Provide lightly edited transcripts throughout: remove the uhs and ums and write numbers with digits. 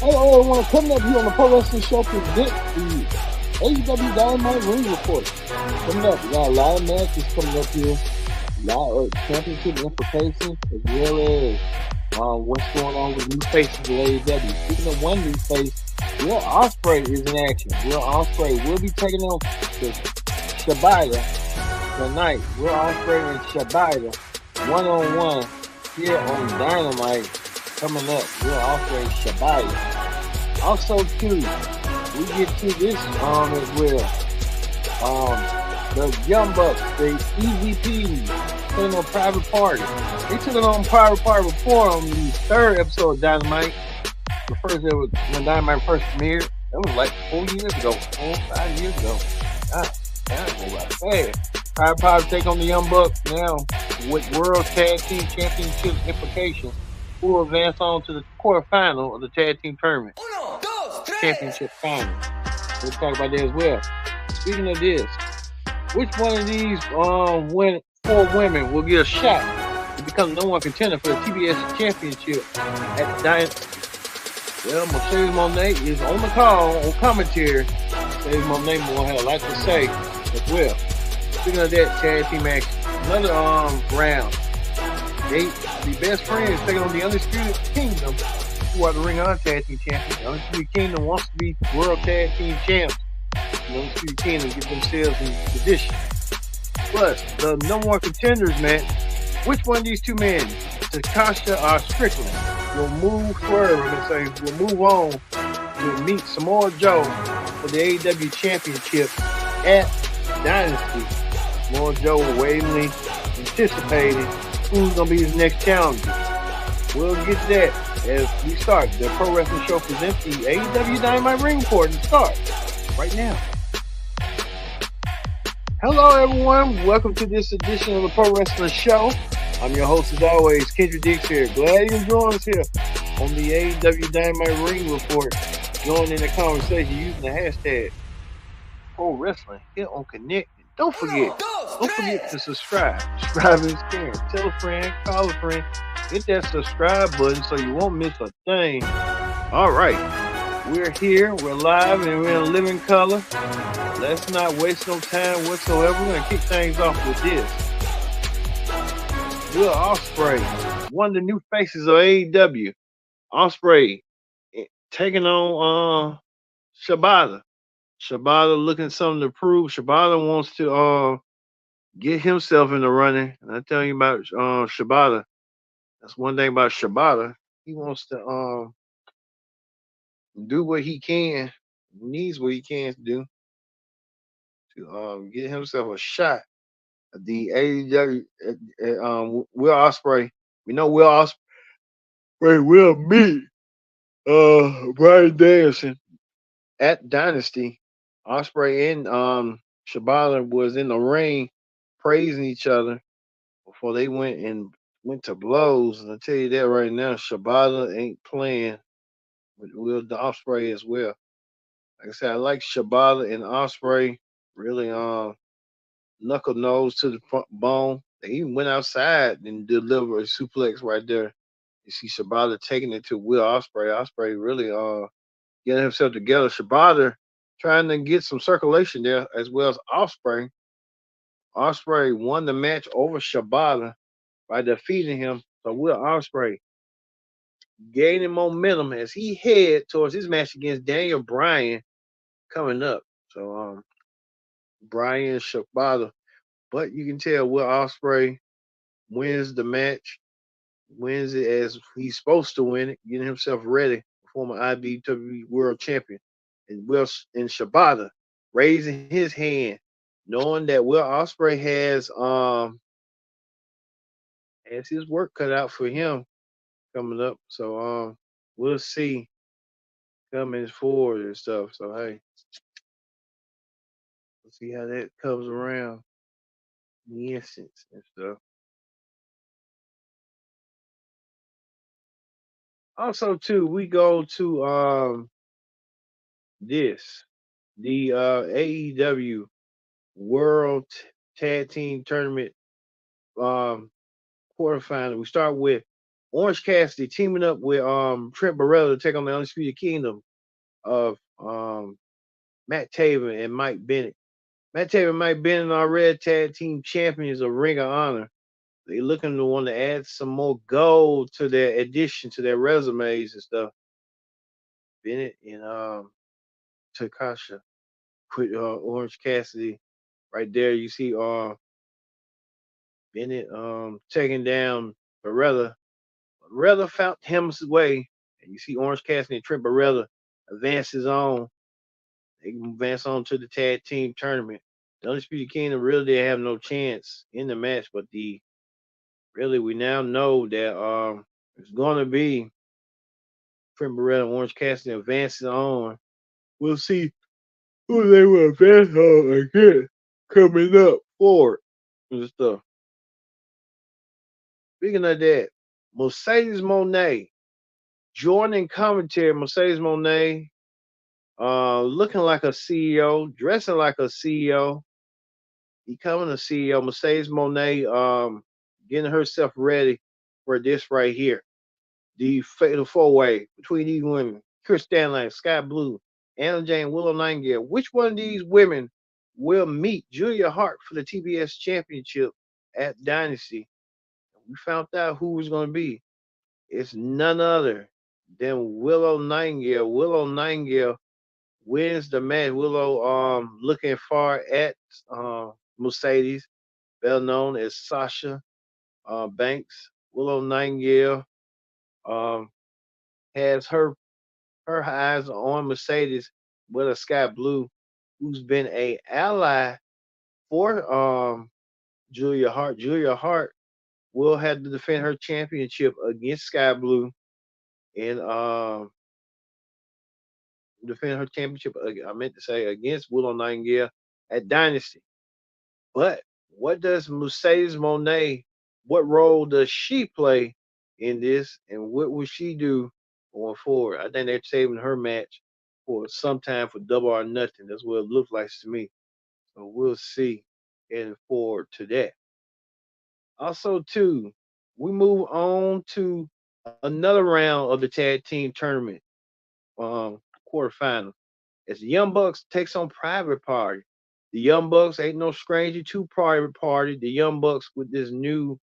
Hello, everyone. Coming up here on the Pro Wrestling Show presents the AEW Dynamite Ring Report. Coming up, we got a lot of matches coming up here, a lot of championship implications, as well as what's going on with new faces of AEW. Speaking of one new face, Will Ospreay is in action. Will Ospreay will be taking on the Shibata tonight. Will Ospreay and Shibata one-on-one here on Dynamite coming up. Will Ospreay and Shibata. Also, too, we get to this as well. The Young Bucks, the EVP, taking on Private Party. They took it on Private Party before on the third episode of Dynamite. The first ever when Dynamite first premiered. That was like 4 years ago, 5 years ago. God, go by fast. Private Party take on the Young Bucks now with World Tag Team Championship implications. Who will advance on to the quarterfinal of the Tag Team Tournament. Championship final. We'll talk about that as well. Speaking of this, which one of these four women will get a shot to become the number one contender for the TBS Championship at Dynamite? Well, Mercedes Moné is on the call on commentary. Mercedes Moné will have a lot to say as well. Speaking of that, tag team action, another round. They the best friends taking on the Undisputed Kingdom, who are the Ring of Honor Tag Team Champions. The Undisputed Kingdom wants to be World Tag Team Champs. The Undisputed Kingdom get themselves in position. Plus, the number one contenders match, which one of these two men, Takasha or Strickland, will move Swerve and say, will move on to meet Samoa Joe for the AEW Championship at Dynasty. Samoa Joe waitingly anticipating who's going to be his next challenger. We'll get that as we start. The Pro Wrestling Show presents the AEW Dynamite Ring Report and start right now. Hello, everyone. Welcome to this edition of the Pro Wrestling Show. I'm your host, as always, Kendra Dix here. Glad you can join us here on the AEW Dynamite Ring Report. Join in the conversation using the hashtag Pro Wrestling here on Connect. Don't forget to subscribe. Subscribe is caring. Tell a friend, call a friend. Hit that subscribe button so you won't miss a thing. All right. We're here. We're live and we're in living color. Let's not waste no time whatsoever. We're going to kick things off with this. Will Ospreay, one of the new faces of AEW. Ospreay taking on Shibata. Shibata looking something to prove. Shibata wants to get himself in the running. And I tell you about Shibata. That's one thing about Shibata. He wants to do what he can, needs what he can to do to get himself a shot at the AEW. Will Ospreay. We know Will Ospreay will meet Brian Danielson at Dynasty. Ospreay and Shibata was in the ring praising each other before they went to blows. And I tell you that right now, Shibata ain't playing with Will Ospreay as well. Like I said, I like Shibata and Ospreay really knuckle nose to the bone. They even went outside and delivered a suplex right there. You see Shibata taking it to Will Ospreay. Ospreay really getting himself together. Shibata trying to get some circulation there as well as Ospreay. Ospreay won the match over Shibata by defeating him. So Will Ospreay gaining momentum as he head towards his match against Daniel Bryan coming up. So Bryan Shibata. But you can tell Will Ospreay wins the match, wins it as he's supposed to win it, getting himself ready, former IBW World Champion. And Shibata raising his hand, knowing that Will Ospreay has his work cut out for him coming up. So we'll see coming forward and stuff. So hey, we'll see how that comes around in the instance and stuff. Also, too, we go to this the AEW World Tag Team Tournament quarterfinal. We start with Orange Cassidy teaming up with Trent Barrella to take on the Undisputed Kingdom of Matt Taven and Mike Bennett. Matt Taven and Mike Bennett are red tag team champions of Ring of Honor. They looking to want to add some more gold to their addition to their resumes and stuff. Bennett and Takasha with Orange Cassidy right there. You see Bennett taking down Barrella. Barrella found him way. And you see Orange Cassidy and Trent Barrella advances on. They can advance on to the tag team tournament. The Undisputed Kingdom really didn't have no chance in the match, but we now know that it's gonna be Trent Barrella and Orange Cassidy advancing on. We'll see who they will advance on again coming up forward and stuff. Speaking of that, Mercedes Moné joining commentary. Mercedes Moné, looking like a CEO, dressing like a CEO, becoming a CEO. Mercedes Moné, getting herself ready for this right here. The fatal four-way between these women: Chris Stanley, Sky Blue, Anna Jane, Willow Nightingale. Which one of these women will meet Julia Hart for the TBS Championship at Dynasty? We found out who was going to be. It's none other than Willow Nightingale. Willow Nightingale wins the match. Willow looking far at Mercedes, better known as Sasha Banks. Willow Nightingale has her eyes on Mercedes with a Sky Blue, who's been a ally for Julia Hart. Julia Hart will have to defend her championship against Sky Blue and defend her championship. I meant to say against Willow Nightingale at Dynasty. But what does Mercedes Moné? What role does she play in this, and what will she do going forward? I think they're saving her match for some time for Double or Nothing. That's what it looks like to me. So we'll see heading forward to that. Also, too, we move on to another round of the tag team tournament quarterfinal. As the Young Bucks takes on Private Party. The Young Bucks ain't no stranger to Private Party. The Young Bucks with this new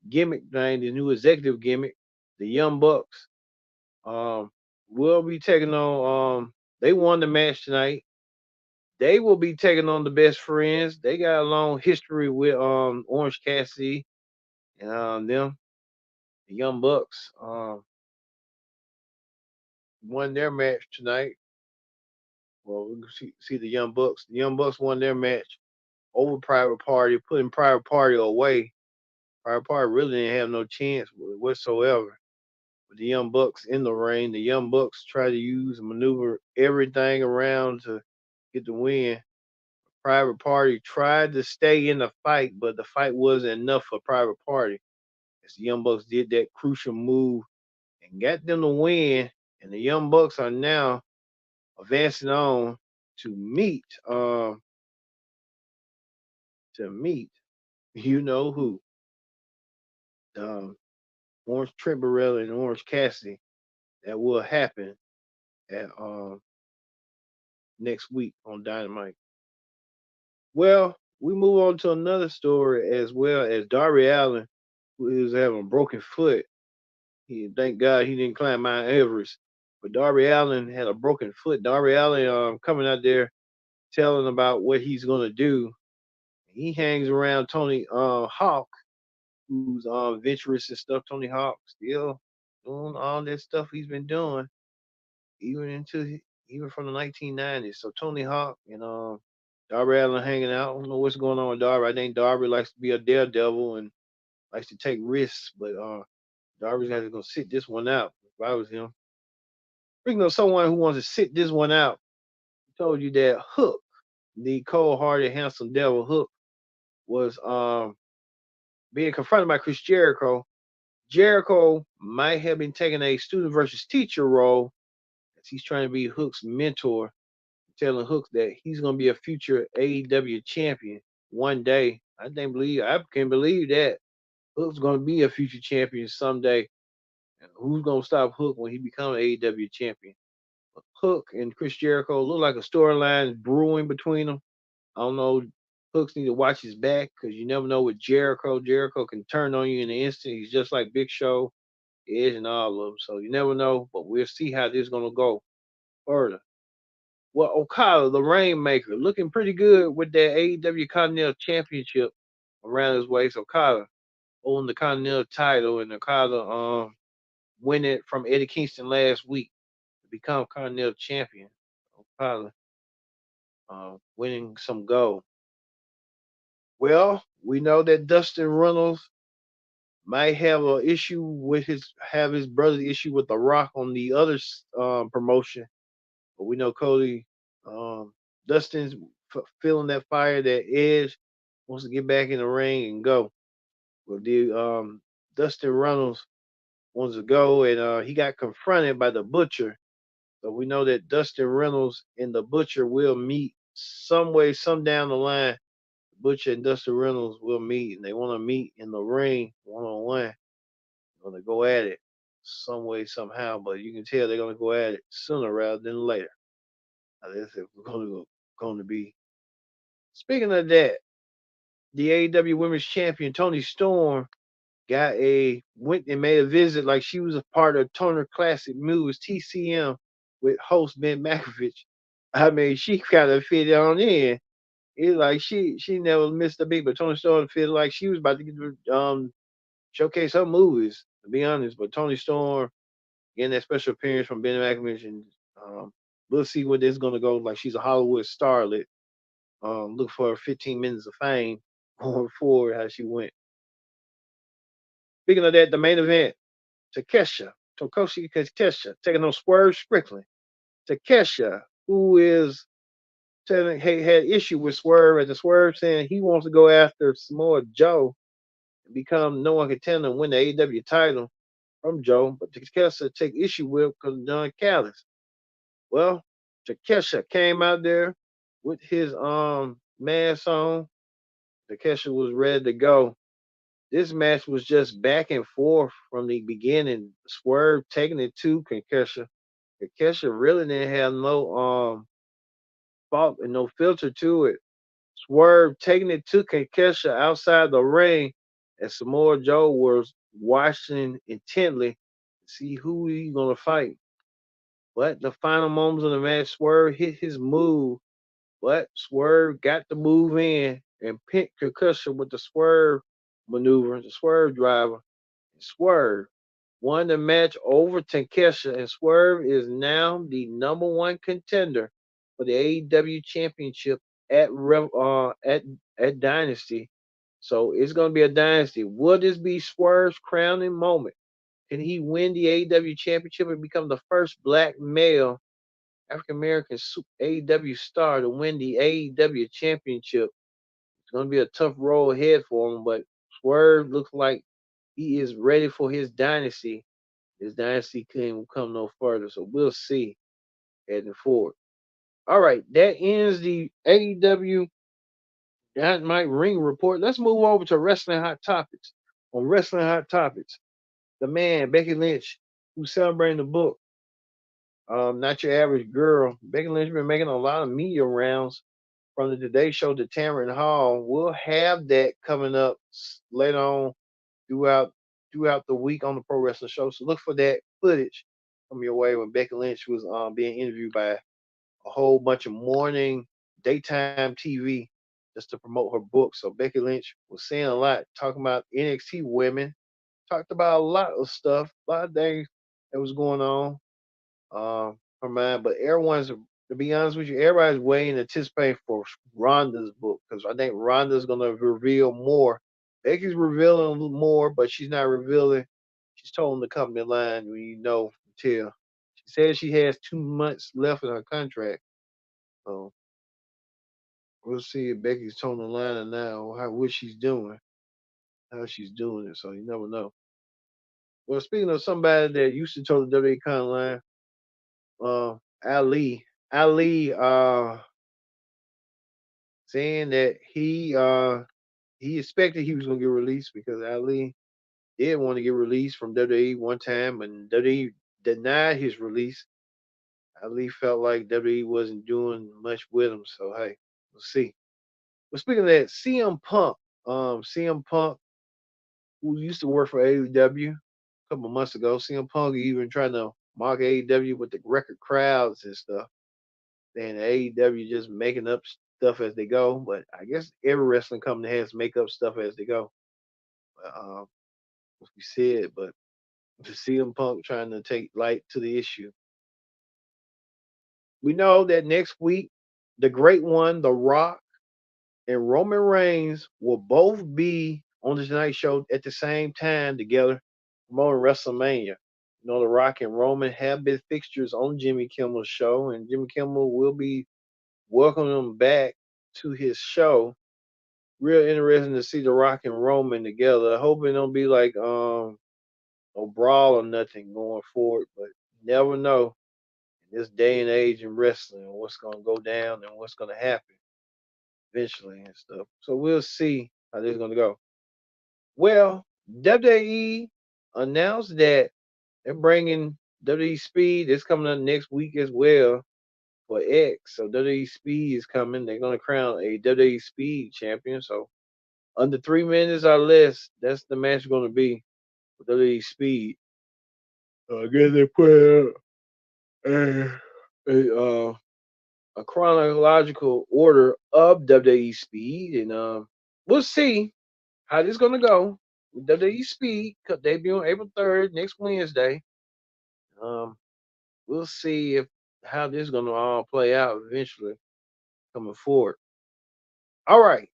gimmick thing, the new executive gimmick. The Young Bucks will be taking on they won the match tonight. They will be taking on the Best Friends. They got a long history with Orange Cassidy and them. The Young Bucks won their match tonight. Well, we can see the Young Bucks. The Young Bucks won their match over Private Party, putting Private Party away. Private Party really didn't have no chance whatsoever. With the Young Bucks in the ring, the Young Bucks try to use and maneuver everything around to get the win. Private Party tried to stay in the fight, but the fight wasn't enough for Private Party. As the Young Bucks did that crucial move and got them to win, and the Young Bucks are now advancing on to meet you know who. Um, Orange Trent Barrella and Orange Cassidy. That will happen at next week on Dynamite. Well, we move on to another story as well as Darby Allin, who is having a broken foot. Thank God he didn't climb Mount Everest. But Darby Allin had a broken foot. Darby Allin coming out there telling about what he's gonna do. He hangs around Tony Hawk, who's venturous and stuff. Tony Hawk still doing all that stuff he's been doing, even from the 1990s. So Tony Hawk and Darby Allin hanging out. I don't know what's going on with Darby. I think Darby likes to be a daredevil and likes to take risks, but Darby's has to go sit this one out. If I was him, speaking of someone who wants to sit this one out, I told you that Hook, the cold-hearted, handsome devil Hook, was being confronted by Chris Jericho. Jericho might have been taking a student versus teacher role as he's trying to be Hook's mentor, telling Hook that he's going to be a future AEW champion one day. I can believe that. Hook's gonna be a future champion someday. And who's gonna stop Hook when he becomes AEW champion? Hook and Chris Jericho look like a storyline brewing between them. I don't know. Hooks need to watch his back because you never know with Jericho. Jericho can turn on you in an instant. He's just like Big Show, Edge, and all of them. So you never know. But we'll see how this is gonna go further. Well, Okada, the Rainmaker, looking pretty good with that AEW Continental Championship around his waist. Okada holding the Continental title, and Okada winning it from Eddie Kingston last week to become Continental Champion. Okada winning some gold. Well, we know that Dustin Runnels might have a issue with his brother's issue with The Rock on the other promotion, but we know Cody Dustin's feeling that fire that Edge wants to get back in the ring and go. Well, the Dustin Runnels wants to go, and he got confronted by the Butcher. So we know that Dustin Reynolds and the Butcher will meet some way, some down the line. Butcher and Dustin Reynolds will meet, and they want to meet in the ring one on one. They're going to go at it some way, somehow, but you can tell they're going to go at it sooner rather than later. That's if we're going to be. Speaking of that, the AEW Women's Champion Tony Storm went and made a visit like she was a part of Turner Classic Moves TCM with host Ben Makovich. I mean, she kind of fit on in. It's like she never missed a beat, but Tony Storm feel like she was about to get showcase her movies, to be honest. But Tony Storm getting that special appearance from Ben Makovich, and we'll see where this is gonna go. Like she's a Hollywood starlet. Look for her 15 minutes of fame going forward, how she went. Speaking of that, the main event, Tokoshi Takesha, taking on Swerve Strickland. Takesha, who is telling had issue with Swerve, and the Swerve saying he wants to go after Samoa Joe and become no one contender and win the AEW title from Joe, but Takesha take issue with because of Don Callis. Well, Takesha came out there with his mask on. Takesha was ready to go. This match was just back and forth from the beginning. Swerve taking it to Takesha. Takesha really didn't have no fault and no filter to it. Swerve taking it to Takesha outside the ring, and Samoa Joe was watching intently to see who he's gonna fight. But the final moments of the match, Swerve hit his move, but Swerve got the move in and pinned Takesha with the Swerve maneuver, the Swerve driver. Swerve won the match over Takesha, and Swerve is now the number one contender for the AEW Championship at at Dynasty. So it's going to be a Dynasty. Will this be Swerve's crowning moment? Can he win the AEW Championship and become the first black male African American AEW star to win the AEW Championship? It's going to be a tough road ahead for him, but Swerve looks like he is ready for his dynasty. His dynasty couldn't come no further, so we'll see heading forward. All right, that ends the AEW Dynamite Ring Report. Let's move over to Wrestling Hot Topics. On Wrestling Hot Topics, the man Becky Lynch, who's celebrating the book, Not Your Average Girl. Becky Lynch been making a lot of media rounds from the Today Show to Tamron Hall. We'll have that coming up later on throughout throughout the week on the Pro Wrestling Show. So look for that footage from your way when Becky Lynch was being interviewed by a whole bunch of morning daytime TV just to promote her book. So Becky Lynch was saying a lot, talking about NXT women, talked about a lot of stuff, a lot of things that was going on her mind. But everyone's, to be honest with you, everybody's waiting, anticipating for Ronda's book because I think Ronda's gonna reveal more. Becky's revealing more, but she's not revealing. She's told the company line when you know until she says she has 2 months left in her contract. So we'll see if Becky's told the line now what she's doing, how she's doing it. So you never know. Well, speaking of somebody that used to tell the WWE line, uh, Ali. Ali saying that he expected he was gonna get released because Ali did want to get released from WWE one time, and WWE denied his release. I really felt like WWE wasn't doing much with him. So hey, we'll see. But speaking of that, CM Punk, who used to work for AEW a couple months ago, CM Punk even trying to mock AEW with the record crowds and stuff. And AEW just making up stuff as they go. But I guess every wrestling company has to make up stuff as they go. As we said, but to CM Punk trying to take light to the issue. We know that next week, the great one, The Rock, and Roman Reigns will both be on the Tonight Show at the same time together promoting WrestleMania. You know, The Rock and Roman have been fixtures on Jimmy Kimmel's show, and Jimmy Kimmel will be welcoming them back to his show. Real interesting to see The Rock and Roman together. I hope it don't be like no brawl or nothing going forward, but you never know in this day and age in wrestling what's gonna go down and what's gonna happen eventually and stuff. So we'll see how this is gonna go. Well, WWE announced that they're bringing WWE Speed. It's coming up next week as well for X. So WWE Speed is coming. They're gonna crown a WWE Speed champion. So under 3 minutes or less, that's the match going to be with WWE Speed. I guess they put a, a chronological order of WWE Speed, and we'll see how this is going to go with WWE Speed. Debut on April 3rd, next Wednesday. Um, we'll see if how this is going to all play out eventually coming forward. All right.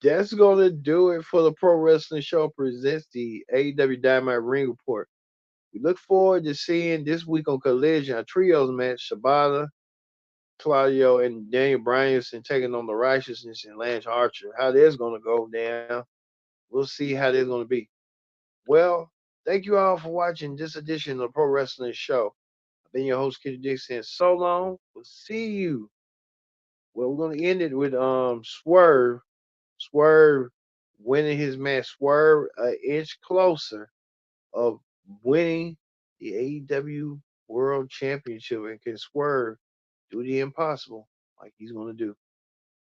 That's going to do it for the Pro Wrestling Show presents the AEW Dynamite Ring Report. We look forward to seeing this week on Collision a trios match: Shibata, Claudio, and Daniel Bryanson taking on the Righteousness and Lance Archer. How that's going to go down, we'll see how that's going to be. Well, thank you all for watching this edition of the Pro Wrestling Show. I've been your host, Kitty Dixon. So long. We'll see you. Well, we're going to end it with Swerve. Swerve winning his match. Swerve an inch closer of winning the AEW World Championship, and can Swerve do the impossible like he's going to do.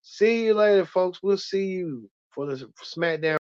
See you later, folks. We'll see you for the SmackDown